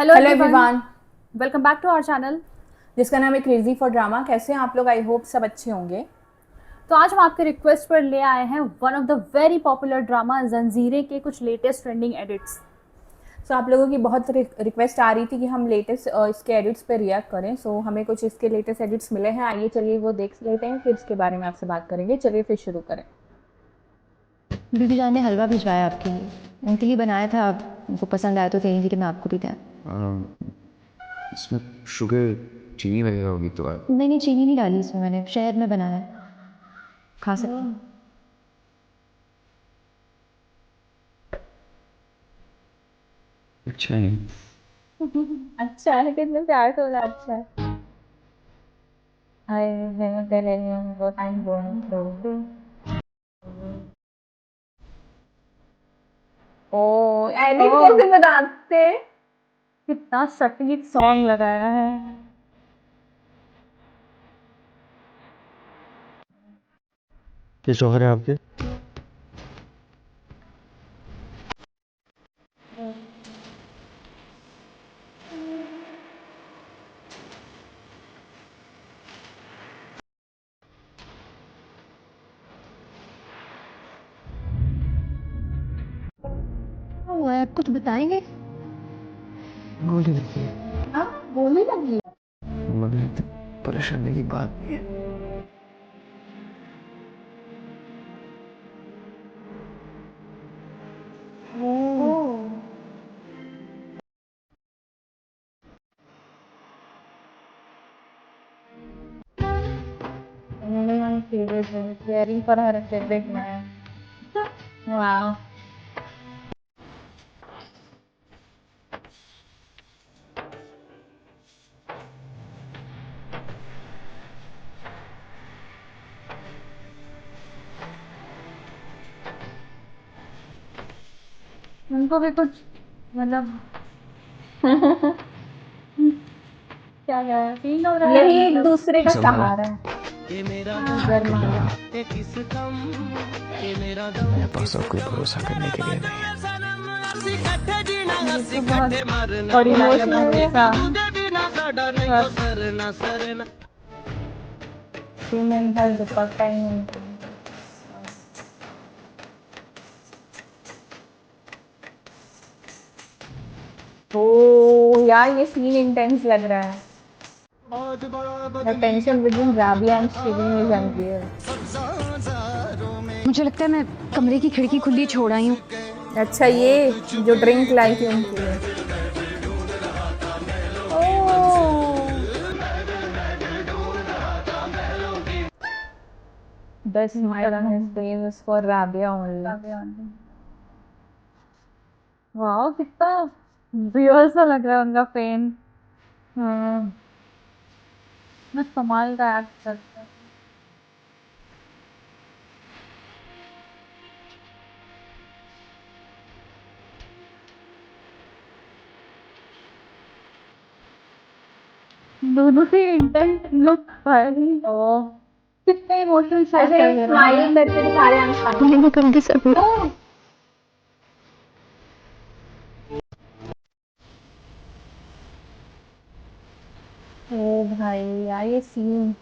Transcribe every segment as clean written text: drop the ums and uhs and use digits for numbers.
Hello hello everyone. Everyone. Welcome back to our channel. जिसका नाम है क्रेजी फॉर ड्रामा। कैसे हैं आप लोग? आई होप सब अच्छे होंगे। तो आज हम आपके रिक्वेस्ट पर ले आए हैं one of the very popular drama जंजीरें के कुछ लेटेस्ट ट्रेंडिंग एडिट्स। सो आप लोगों की बहुत रिक्वेस्ट आ रही थी कि हम लेटेस्ट इसके एडिट्स पे रिएक्ट करें। सो हमें कुछ इसके लेटेस्ट एडिट्स मिले हैं। आइए चलिए वो देख लेते हैं, फिर इसके बारे में आपसे बात करेंगे। चलिए फिर शुरू करें। बीबी जान ने हलवा भिजवाया आपके लिए। उनके लिए बनाया था, उनको पसंद आया तो कह रही थी कि मैं आपको भी दें। इसमें शुगर चीनी वगैरह होगी तो नहीं नहीं, चीनी नहीं डाली इसमें, मैंने शहद में बनाया है। खा सकते हैं। अच्छा है। अच्छा है, कितने प्यार से बोला अच्छा है। हाय मैं तेरे वो टाइम बोल ओ एडिट कैसे बनाते? कितना सटीक सॉन्ग लगाया है। किस शौहर है आपके? क्या हुआ है, आप कुछ बताएंगे? बोलिए देखिए, हाँ, बोलने लगी। मगर इतनी परेशानी की बात नहीं है। Caring for her favourite man. वाह। उनको भी कुछ मतलब क्या क्या फील हो रहा है यही एक मतलब। दूसरे का संभाला, सहारा है। गर्मा मेरे पास अब कोई भरोसा करने के लिए नहीं है। ये तो बहुत इमोशनल सा। मेंटल दुपट्टा ही नहीं। ओ यार, ये सीन इंटेंस लग रहा है। The tension between Rabia and Shirin is unreal. मुझे लगता है मैं कमरे की खिड़की खुली छोड़ आई हूँ। अच्छा, ये जो ड्रिंक लाई थी उनके लिए। ओह, The smile on his face is for Rabia only. वाह कितना रियल सा लग रहा है उनका पेन। हाँ। मैं कमाल का एक्ट करता है। दोनों से इंटेंट लुक भाई। ओ कितने इमोशनल शॉट ऐसे कर रहे स्माइल हैं। करके दिखा रहे हैं अंकल। मैंने कल के सब ओ भाई यार, ये सीन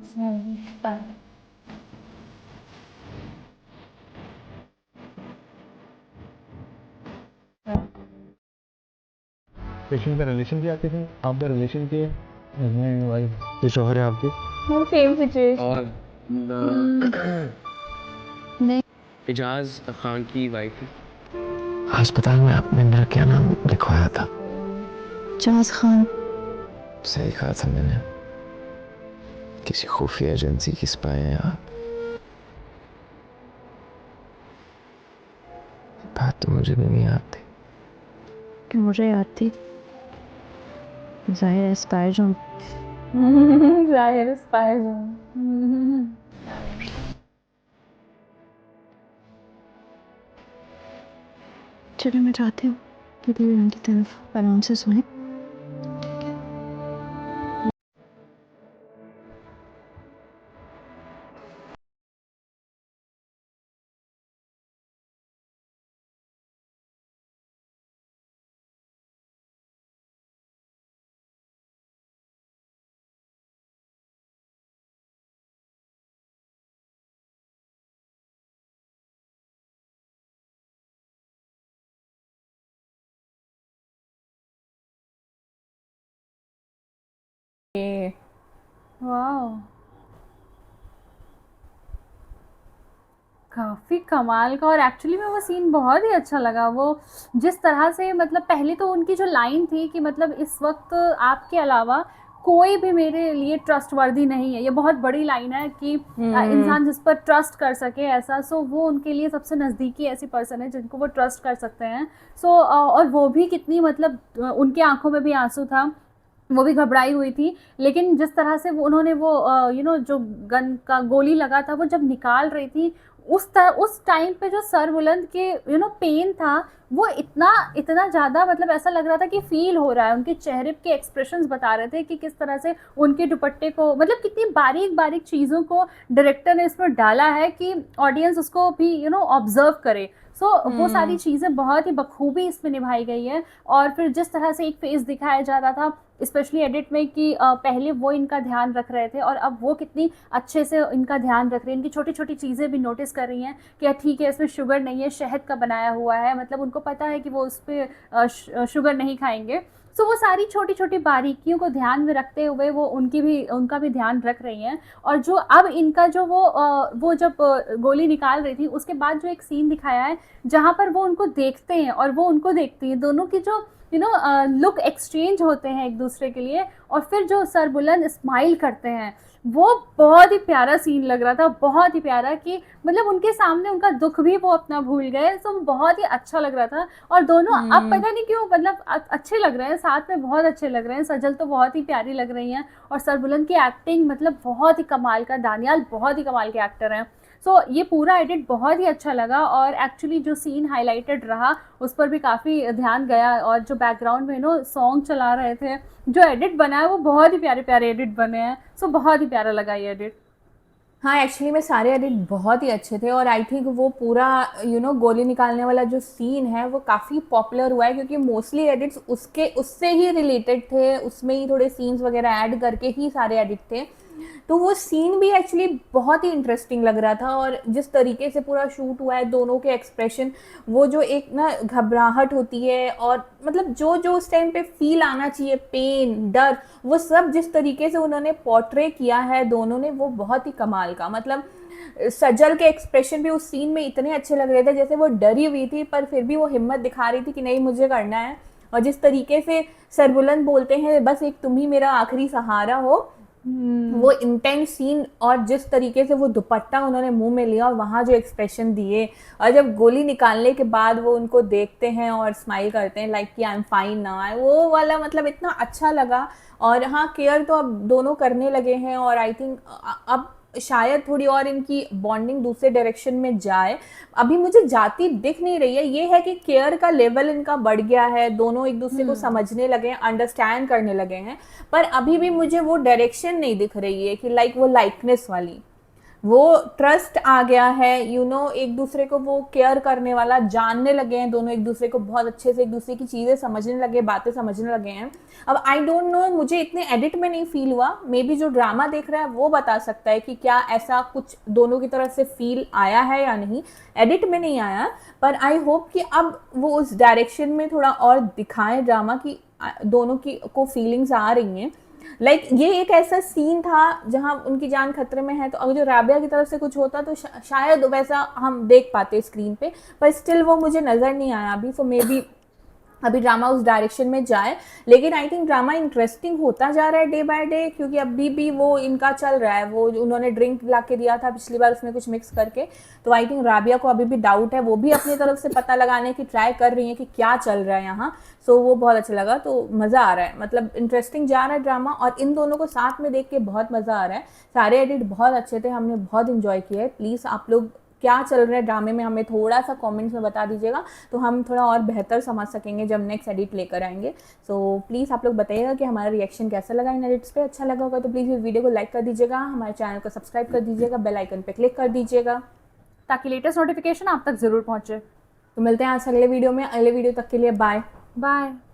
पेशेंट का रिलेशन भी आते थे, आपका रिलेशन के वाइफ ये शौहर है आपके सेम सिचुएशन। और नहीं इजाज खान की वाइफ। अस्पताल में आपने मेरा क्या नाम लिखवाया था? जाज खान। सही कहा था मैंने, किसी खुफिया एजेंसी की स्पाई हैं आप। बात तो मुझे भी नहीं आती। कि मुझे याद थी, जाहिर है स्पाई जो जाहिर स्पाई। चलो मैं चाहती हूँ कि तुम उनकी तरफ आराम से सुने। वाह, काफ़ी कमाल का। और एक्चुअली में वो सीन बहुत ही अच्छा लगा। वो जिस तरह से मतलब पहले तो उनकी जो लाइन थी कि मतलब इस वक्त आपके अलावा कोई भी मेरे लिए ट्रस्टवर्दी नहीं है, ये बहुत बड़ी लाइन है कि इंसान जिस पर ट्रस्ट कर सके ऐसा। सो वो उनके लिए सबसे नज़दीकी ऐसी पर्सन है जिनको वो ट्रस्ट कर सकते हैं। सो और वो भी कितनी मतलब उनके आंखों में भी आंसू था, वो भी घबराई हुई थी। लेकिन जिस तरह से वो उन्होंने वो जो गन का गोली लगा था वो जब निकाल रही थी, उस टाइम पे जो सर बुलंद के पेन था, वो इतना इतना ज़्यादा मतलब ऐसा लग रहा था कि फील हो रहा है। उनके चेहरे के एक्सप्रेशंस बता रहे थे कि किस तरह से उनके दुपट्टे को मतलब कितनी बारीक बारीक चीज़ों को डायरेक्टर ने इसमें डाला है कि ऑडियंस उसको भी ऑब्जर्व करे। सो वो सारी चीज़ें बहुत ही बखूबी इसमें निभाई गई है। और फिर जिस तरह से एक फेस दिखाया जा रहा था स्पेशली एडिट में कि पहले वो इनका ध्यान रख रहे थे और अब वो कितनी अच्छे से इनका ध्यान रख रहे हैं, इनकी छोटी छोटी चीज़ें भी नोटिस कर रही हैं कि ठीक है इसमें शुगर नहीं है, शहद का बनाया हुआ है, मतलब उनको पता है कि वो उस पर शुगर नहीं खाएंगे। सो वो सारी छोटी छोटी बारीकियों को ध्यान में रखते हुए वो उनका भी ध्यान रख रही हैं। और जो अब इनका जो वो जब गोली निकाल रही थी उसके बाद जो एक सीन दिखाया है जहाँ पर वो उनको देखते हैं और वो उनको देखती हैं, दोनों की जो लुक एक्सचेंज होते हैं एक दूसरे के लिए, और फिर जो सर बुलंद स्माइल करते हैं, वो बहुत ही प्यारा सीन लग रहा था, बहुत ही प्यारा कि मतलब उनके सामने उनका दुख भी वो अपना भूल गए। तो बहुत ही अच्छा लग रहा था। और दोनों अब पता नहीं क्यों मतलब अच्छे लग रहे हैं, साथ में बहुत अच्छे लग रहे हैं। सजल तो बहुत ही प्यारी लग रही हैं और सरबुलंद की एक्टिंग मतलब बहुत ही कमाल का, दानियाल बहुत ही कमाल के एक्टर हैं। सो ये पूरा एडिट बहुत ही अच्छा लगा। और एक्चुअली जो सीन हाईलाइटेड रहा उस पर भी काफ़ी ध्यान गया। और जो बैकग्राउंड में सॉन्ग चला रहे थे, जो एडिट बना है वो बहुत ही प्यारे प्यारे एडिट बने हैं। सो बहुत ही प्यारा लगा ये एडिट। हाँ, एक्चुअली में सारे एडिट बहुत ही अच्छे थे और आई थिंक वो पूरा गोली निकालने वाला जो सीन है वो काफ़ी पॉपुलर हुआ है क्योंकि मोस्टली एडिट्स उससे ही रिलेटेड थे, उसमें ही थोड़े सीन्स वगैरह ऐड करके ही सारे एडिट थे। तो वो सीन भी एक्चुअली बहुत ही इंटरेस्टिंग लग रहा था। और जिस तरीके से पूरा शूट हुआ है, दोनों के एक्सप्रेशन, वो जो एक ना घबराहट होती है और मतलब जो जो उस टाइम पे फील आना चाहिए, पेन, डर, वो सब जिस तरीके से उन्होंने पोर्ट्रे किया है दोनों ने, वो बहुत ही कमाल का। मतलब सजल के एक्सप्रेशन भी उस सीन में इतने अच्छे लग रहे थे, जैसे वो डरी हुई थी पर फिर भी वो हिम्मत दिखा रही थी कि नहीं मुझे करना है। और जिस तरीके से सरबुलंद बोलते हैं बस एक तुम ही मेरा आखिरी सहारा हो, वो इंटेंस सीन, और जिस तरीके से वो दुपट्टा उन्होंने मुंह में लिया और वहाँ जो एक्सप्रेशन दिए, और जब गोली निकालने के बाद वो उनको देखते हैं और स्माइल करते हैं लाइक कि आई एम फाइन नाउ, वो वाला मतलब इतना अच्छा लगा। और हाँ, केयर तो अब दोनों करने लगे हैं और आई थिंक अब शायद थोड़ी और इनकी बॉन्डिंग दूसरे डायरेक्शन में जाए। अभी मुझे जाती दिख नहीं रही है, ये है कि केयर का लेवल इनका बढ़ गया है, दोनों एक दूसरे को समझने लगे हैं, अंडरस्टैंड करने लगे हैं, पर अभी भी मुझे वो डायरेक्शन नहीं दिख रही है कि लाइक वो लाइकनेस वाली वो ट्रस्ट आ गया है, एक दूसरे को वो केयर करने वाला, जानने लगे हैं दोनों एक दूसरे को बहुत अच्छे से, एक दूसरे की चीज़ें समझने लगे, बातें समझने लगे हैं। अब आई डोंट नो, मुझे इतने एडिट में नहीं फील हुआ, मे बी जो ड्रामा देख रहा है वो बता सकता है कि क्या ऐसा कुछ दोनों की तरफ से फील आया है या नहीं। एडिट में नहीं आया, पर आई होप कि अब वो उस डायरेक्शन में थोड़ा और दिखाएं ड्रामा की दोनों की को फीलिंग्स आ रही हैं। ये एक ऐसा सीन था जहां उनकी जान खतरे में है, तो अगर जो राबिया की तरफ से कुछ होता तो शायद वैसा हम देख पाते स्क्रीन पे, पर स्टिल वो मुझे नज़र नहीं आया अभी। सो मे बी अभी ड्रामा उस डायरेक्शन में जाए, लेकिन आई थिंक ड्रामा इंटरेस्टिंग होता जा रहा है डे बाय डे, क्योंकि अभी भी वो इनका चल रहा है। वो उन्होंने ड्रिंक ला के दिया था पिछली बार, उसमें कुछ मिक्स करके, तो आई थिंक राबिया को अभी भी डाउट है, वो भी अपनी तरफ से पता लगाने की ट्राई कर रही है कि क्या चल रहा है यहाँ। सो वो बहुत अच्छा लगा, तो मज़ा आ रहा है, मतलब इंटरेस्टिंग जा रहा है ड्रामा, और इन दोनों को साथ में देख के बहुत मज़ा आ रहा है। सारे एडिट बहुत अच्छे थे, हमने बहुत इंजॉय किया है। प्लीज़ आप लोग क्या चल रहा है ड्रामे में हमें थोड़ा सा कमेंट्स में बता दीजिएगा, तो हम थोड़ा और बेहतर समझ सकेंगे जब नेक्स्ट एडिट लेकर आएंगे। सो प्लीज़ आप लोग बताइएगा कि हमारा रिएक्शन कैसा लगा इन एडिट्स पे। अच्छा लगा होगा तो प्लीज़ इस वीडियो को लाइक कर दीजिएगा, हमारे चैनल को सब्सक्राइब कर दीजिएगा, बेल आइकन पे क्लिक कर दीजिएगा ताकि लेटेस्ट नोटिफिकेशन आप तक ज़रूर पहुँचे। तो मिलते हैं आज अगले वीडियो में। अगले वीडियो तक के लिए बाय बाय।